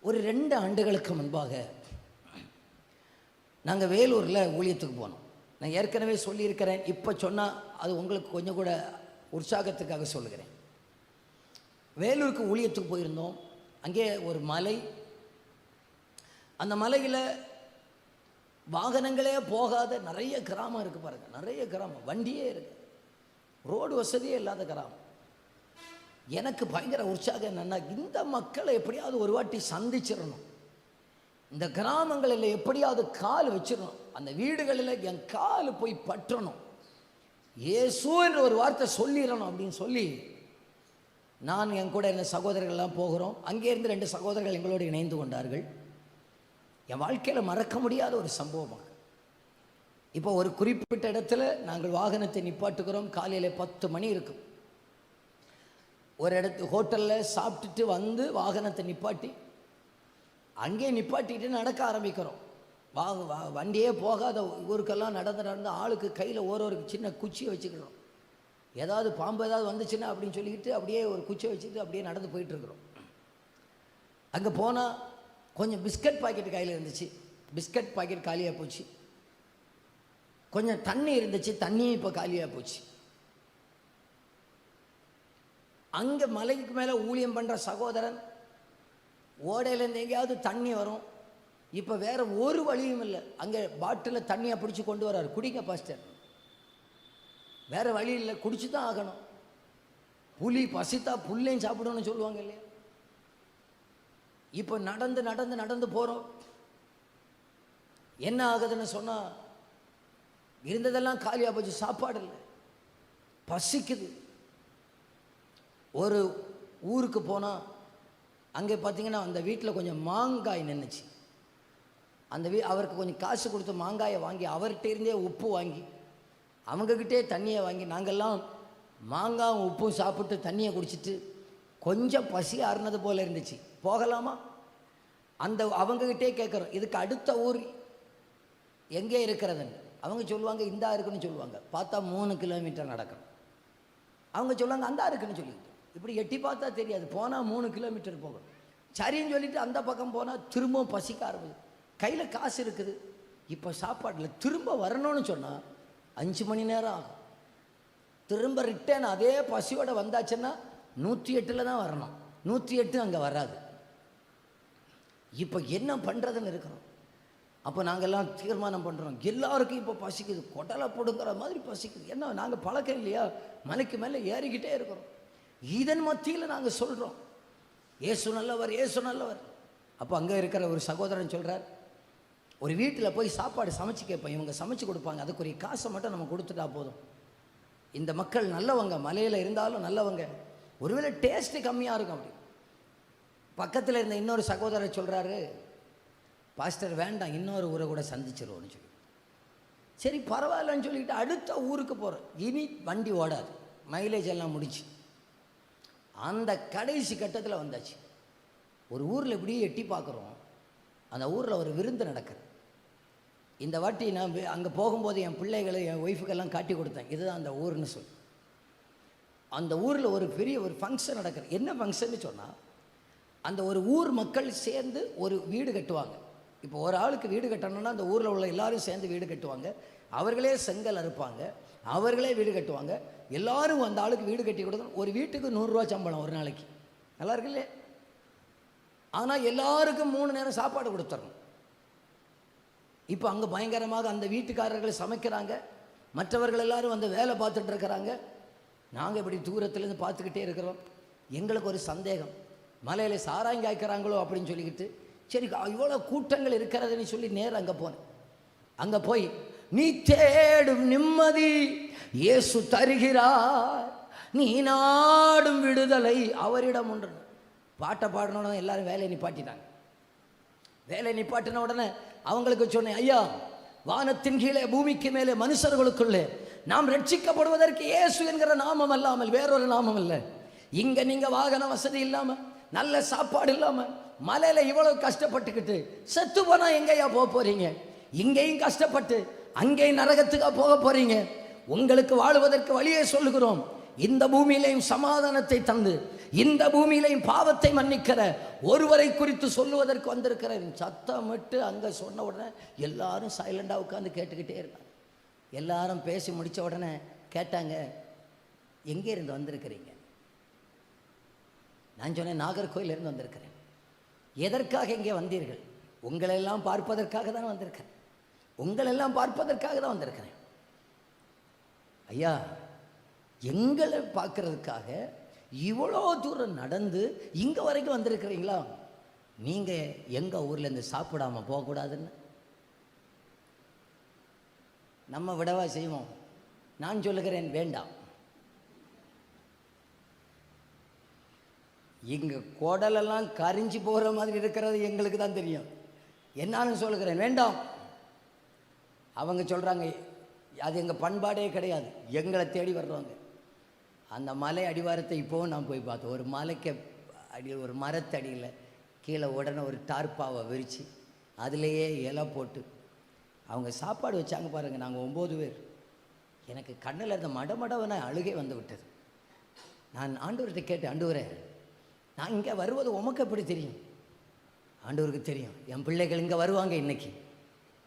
ஒரு 2 ஆண்டுகளுக்கு முன்பாக நாங்கள் வேலூரில் ஊழியத்துக்கு போனோம். நான் ஏற்கனவே சொல்லியிருக்கிறேன், இப்போ சொன்னால் அது உங்களுக்கு கொஞ்சம் கூட உற்சாகத்துக்காக சொல்லுகிறேன். வேலூருக்கு ஊழியத்துக்கு போயிருந்தோம். அங்கே ஒரு மலை, அந்த மலையில் வாகனங்களே போகாத நிறைய கிராமம் இருக்குது பாருங்கள். நிறைய கிராமம், வண்டியே இருக்குது, ரோடு வசதியே இல்லாத கிராமம். எனக்கு பயங்கர உற்சாகம் என்னென்னா, இந்த மக்களை எப்படியாவது ஒரு வாட்டி சந்திச்சிடணும், இந்த கிராமங்களில் எப்படியாவது கால் வச்சிடணும், அந்த வீடுகளில் என் கால் போய் பற்றணும், இயேசு என்ற ஒரு வார்த்தை சொல்லிடணும் அப்படின்னு சொல்லி நான் என் கூட இருந்த சகோதரர்கள்லாம் போகிறோம். அங்கேருந்து 2 சகோதரர்கள் எங்களோடு இணைந்து கொண்டார்கள். என் வாழ்க்கையில் மறக்க முடியாத ஒரு சம்பவமாக. இப்போ ஒரு குறிப்பிட்ட இடத்துல நாங்கள் வாகனத்தை நிப்பாட்டுக்கிறோம். காலையில் 10 மணி இருக்கும். ஒரு இடத்து ஹோட்டலில் சாப்பிட்டுட்டு வந்து வாகனத்தை நிப்பாட்டி அங்கே நிப்பாட்டிட்டு நடக்க ஆரம்பிக்கிறோம். வண்டியே போகாத ஊருக்கெல்லாம் நடந்து ஆளுக்கு கையில் ஒரு சின்ன குச்சியை வச்சுக்கிறோம். ஏதாவது பாம்பு ஏதாவது வந்துச்சுன்னா அப்படின்னு சொல்லிக்கிட்டு அப்படியே ஒரு குச்சியை வச்சுட்டு அப்படியே நடந்து போயிட்டுருக்குறோம். அங்கே போனால் கொஞ்சம் பிஸ்கட் பாக்கெட் கையில் இருந்துச்சு, பிஸ்கட் பாக்கெட் காலியாக போச்சு. கொஞ்சம் தண்ணி இருந்துச்சு, தண்ணியும் இப்போ காலியாக போச்சு. அங்கே மலைக்கு மேலே ஊழியம் பண்ணுற சகோதரன் ஓடையிலேருந்து எங்கேயாவது தண்ணி வரும், இப்போ வேறு ஒரு வழியும் இல்லை, அங்கே பாட்டிலில் தண்ணியை பிடிச்சி கொண்டு வர்றாரு. குடிங்க பாஸ்டர், வேறு வழி இல்லை, குடிச்சு தான் ஆகணும். புலி பசித்தா புல்லையும் சாப்பிடணும்னு சொல்லுவாங்க இல்லையா? இப்போ நடந்து போகிறோம். என்ன ஆகுதுன்னு சொன்னால், இருந்ததெல்லாம் காலியாக போச்சு, சாப்பாடு இல்லை, பசிக்குது. ஒரு ஊருக்கு போனால் அங்கே பார்த்தீங்கன்னா அந்த வீட்டில் கொஞ்சம் மாங்காய் நின்றுச்சு. அந்த அவருக்கு கொஞ்சம் காசு கொடுத்து மாங்காயை வாங்கி அவர்கிட்ட இருந்தே உப்பு வாங்கி அவங்கக்கிட்டே தண்ணியை வாங்கி நாங்கள்லாம் மாங்காயும் உப்பும் சாப்பிட்டு தண்ணியை குடிச்சிட்டு கொஞ்சம் பசி ஆறுனது போல் இருந்துச்சு. போகலாமா? அந்த அவங்கக்கிட்டே கேட்குறோம், இதுக்கு அடுத்த ஊர் எங்கே இருக்கிறதுன்னு. அவங்க சொல்லுவாங்க இந்தா இருக்குன்னு சொல்லுவாங்க. பார்த்தா 3 கிலோமீட்டர் நடக்கணும். அவங்க சொல்லுவாங்க அந்தா இருக்குன்னு சொல்லிக்கிட்டு. இப்படி எட்டி பார்த்தா தெரியாது, போனால் 3 கிலோமீட்டர் போகணும். சரின்னு சொல்லிவிட்டு அந்த பக்கம் போனால் திரும்பவும் பசிக்க ஆரம்பிச்சு. கையில் காசு இருக்குது, இப்போ சாப்பாட்டில் திரும்ப வரணும்னு சொன்னால் 5 மணி நேரம் ஆகும். திரும்ப ரிட்டர்ன் அதே பசியோடு வந்தாச்சுன்னா 108 தான் வரணும். 108 அங்கே வராது. இப்போ என்ன பண்ணுறதுன்னு இருக்கிறோம். அப்போ நாங்கள்லாம் தீர்மானம் பண்ணுறோம், எல்லாருக்கும் இப்போ பசிக்குது, கொடலை போடுங்கிற மாதிரி பசிக்குது. என்ன நாங்கள் பழக்கம் இல்லையா, மலைக்கு மேலே ஏறிக்கிட்டே இருக்கிறோம். இதன் மத்தியில் நாங்கள் சொல்கிறோம் ஏசு நல்லவர், ஏசு நல்லவர். அப்போ அங்கே இருக்கிற ஒரு சகோதரன் சொல்கிறார், ஒரு வீட்டில் போய் சாப்பாடு சமைச்சு கேட்போம், இவங்க சமைச்சு கொடுப்பாங்க, அதுக்குரிய காசை மட்டும் நம்ம கொடுத்துட்டா போதும். இந்த மக்கள் நல்லவங்க, மலையில் இருந்தாலும் நல்லவங்க, ஒருவேளை டேஸ்ட்டு கம்மியாக இருக்கும். அப்படி பக்கத்தில் இருந்த இன்னொரு சகோதரர் சொல்கிறாரு, பாஸ்டர் வேண்டாம், இன்னொரு ஊரை கூட சந்திச்சிருவோன்னு சொல்லி. சரி பரவாயில்லன்னு சொல்லிக்கிட்டு அடுத்த ஊருக்கு போகிறோம். இனி வண்டி ஓடாது, மைலேஜ் எல்லாம் முடிச்சு அந்த கடைசி கட்டத்தில் வந்தாச்சு. ஒரு ஊரில் இப்படியே எட்டி பார்க்குறோம், அந்த ஊரில் ஒரு விருந்து நடக்குது. இந்த வாட்டி நான் அங்கே போகும்போது என் பிள்ளைகளை என் ஒய்ஃபுக்கெல்லாம் காட்டி கொடுத்தேன், இதுதான் அந்த ஊர்னு சொல்லி. அந்த ஊரில் ஒரு பெரிய ஒரு ஃபங்க்ஷன் நடக்குது. என்ன ஃபங்க்ஷன்னு சொன்னால், அந்த ஒரு ஊர் மக்கள் சேர்ந்து ஒரு வீடு கட்டுவாங்க. இப்போ ஒரு ஆளுக்கு வீடு கட்டணும்னா அந்த ஊரில் உள்ள எல்லாரும் சேர்ந்து வீடு கட்டுவாங்க. அவர்களே செங்கல் அறுப்பாங்க, அவர்களே வீடு கட்டுவாங்க. எல்லாரும் அந்த ஆளுக்கு வீடு கட்டி கொடுக்கணும். ஒரு வீட்டுக்கு 100 ரூபா சம்பளம் ஒரு நாளைக்கு. நல்லா இருக்கு இல்லையே? ஆனால் எல்லாருக்கும் 3 நேரம் சாப்பாடு கொடுத்துடணும். இப்போ அங்கே பயங்கரமாக அந்த வீட்டுக்காரர்கள் சமைக்கிறாங்க, மற்றவர்கள் எல்லாரும் வந்து வேலை பார்த்துட்டு இருக்கிறாங்க. நாங்கள் இப்படி தூரத்துலேருந்து பார்த்துக்கிட்டே இருக்கிறோம். எங்களுக்கு ஒரு சந்தேகம், மலையில் சாராயம் காய்க்கிறாங்களோ அப்படின்னு சொல்லிக்கிட்டு, சரி இவ்வளோ கூட்டங்கள் இருக்கிறதுன்னு சொல்லி நேரம் அங்கே போனேன். அங்கே போய், நீ தேடும் நிம்மதி இயேசு தருகிறார், நீ நாடும் விடுதலை அவரிடம் உண்டு. பாட்டை பாடணுன்னு எல்லாரும் வேலையை நிப்பாட்டிட்டாங்க. வேலை நிப்பாட்டின உடனே அவங்களுக்கு சொன்னேன், ஐயா, வானத்தின் கீழே பூமிக்கு மேலே மனுஷர்களுக்குள்ளே நாம் ரட்சிக்கப்படுவதற்கு இயேசு என்கிற நாமம் அல்லாமல் வேறொரு நாமம் இல்லை. இங்கே நீங்கள் வாகன வசதி இல்லாமல், நல்ல சாப்பாடு இல்லாமல், மலையில் இவ்வளவு கஷ்டப்பட்டுக்கிட்டு செத்து போனால் எங்கேயா போக போகிறீங்க? இங்கேயும் கஷ்டப்பட்டு அங்கேயும் நரகத்துக்காக போக போகிறீங்க. உங்களுக்கு வாழுவதற்கு வழியே சொல்லுகிறோம், இந்த பூமியிலையும் சமாதானத்தை தந்து இந்த பூமியிலையும் பாவத்தை மன்னிக்கிற ஒருவரை குறித்து சொல்லுவதற்கு வந்திருக்கிறேன். சத்தமிட்டு அங்கே சொன்ன உடனே எல்லாரும் சைலண்டாக உட்காந்து கேட்டுக்கிட்டே இருந்தாங்க. எல்லாரும் பேசி முடித்த உடனே கேட்டாங்க, எங்கே இருந்து வந்திருக்கிறீங்க? நான் சொன்னேன், நாகர்கோயிலிருந்து வந்திருக்கிறேன். எதற்காக இங்கே வந்தீர்கள்? உங்களெல்லாம் பார்ப்பதற்காக தான் வந்திருக்கிறேன். உங்களெல்லாம் பார்ப்பதற்காக தான் வந்திருக்கிறேன். ஐயா, எங்களை பார்க்கறதுக்காக இவ்வளோ தூரம் நடந்து இங்கே வரைக்கும் வந்திருக்கிறீங்களா? நீங்கள் எங்கள் ஊரில் இருந்து சாப்பிடாம போகக்கூடாதுன்னு நம்ம விடவா செய்வோம்? நான் சொல்லுகிறேன், வேண்டாம். இங்கே குடலெல்லாம் கரிஞ்சு போகிற மாதிரி இருக்கிறது எங்களுக்கு தான் தெரியும். என்னான்னு சொல்லுகிறேன், வேண்டாம். அவங்க சொல்கிறாங்க, அது எங்கள் பண்பாடே கிடையாது. எங்களை தேடி வர்றவங்க. அந்த மலை அடிவாரத்தை இப்போவும் நான் போய் பார்த்தேன். ஒரு மலைக்கு ஒரு மரத்தடியில் கீழே உடனே ஒரு டார்ப்பாவை விரித்து அதுலேயே இலை போட்டு அவங்க சாப்பாடு வச்சாங்க பாருங்கள். நாங்கள் 9 பேர். எனக்கு கண்ணில் இருந்த மடமடவன அழுகை வந்து விட்டது. நான் ஆண்டவர்கிட்ட கேட்டேன், ஆண்டவரே, நான் இங்கே வருவது உமக்கு எப்படி தெரியும்? ஆண்டவருக்கு தெரியும். என் பிள்ளைகள் இங்கே வருவாங்க, இன்னைக்கு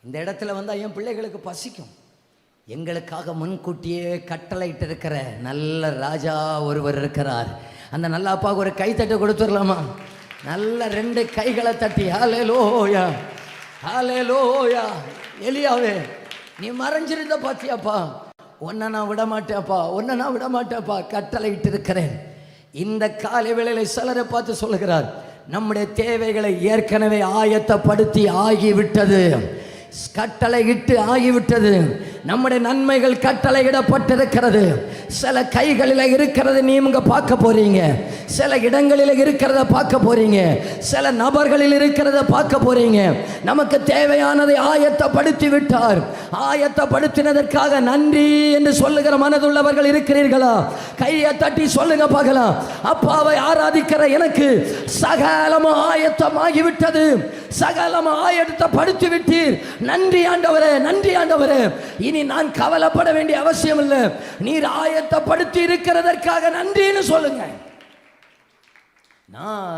இந்த இடத்துல வந்தால் என் பிள்ளைகளுக்கு பசிக்கும். எங்களுக்காக முன்கூட்டியே கட்டளையிட்டு இருக்கிற நல்ல ராஜா ஒருவர் இருக்கிறார். அந்த நல்ல அப்பாவுக்கு ஒரு கைத்தட்டை கொடுத்துடலாமா? நல்ல 2 கைகளை தட்டி ஹல்லேலூயா, ஹல்லேலூயா. எலியாவே, நீ மறைஞ்சிருந்த பாத்தியாப்பா, உன்னை நான் விடமாட்டேப்பா, உன்னை நான் விடமாட்டேப்பா, கட்டளையிட்டு இருக்கிறேன். இந்த காலை வேளையில சிலரை பார்த்து சொல்லுகிறார், நம்முடைய தேவைகளை ஏற்கனவே ஆயத்தப்படுத்தி ஆகிவிட்டது, கட்டளை இட்டு ஆகிவிட்டது. நம்முடைய நன்மைகள் கட்டளையிடப்பட்டிருக்கிறது. சில கைகளில் இருக்கிறது நீங்க பார்க்க போறீங்க, சில இடங்களில் இருக்கிறத பார்க்க போறீங்க, சில நபர்களில் இருக்கிறத பார்க்க போறீங்க. நமக்கு தேவையானதை ஆயத்தப்படுத்தி விட்டார். ஆயத்தப்படுத்தினதற்காக நன்றி என்று சொல்லுகிற மனதுள்ளவர்கள் இருக்கிறீர்களா? கையை தட்டி சொல்லுங்க பார்க்கலாம். அப்பாவை ஆராதிக்கிற எனக்கு சகலமும் ஆயத்தமாகிவிட்டது, சகலமும் ஆயத்தப்படுத்தி விட்டீர். நன்றி ஆண்டவரே, நன்றி ஆண்டவரே. இனி நான் கவலைப்பட வேண்டிய அவசியம் இல்லை. நீர் ஆயத்தப்படுத்தி இருக்கிறதற்காக நன்றின்னு சொல்லுங்க. நான்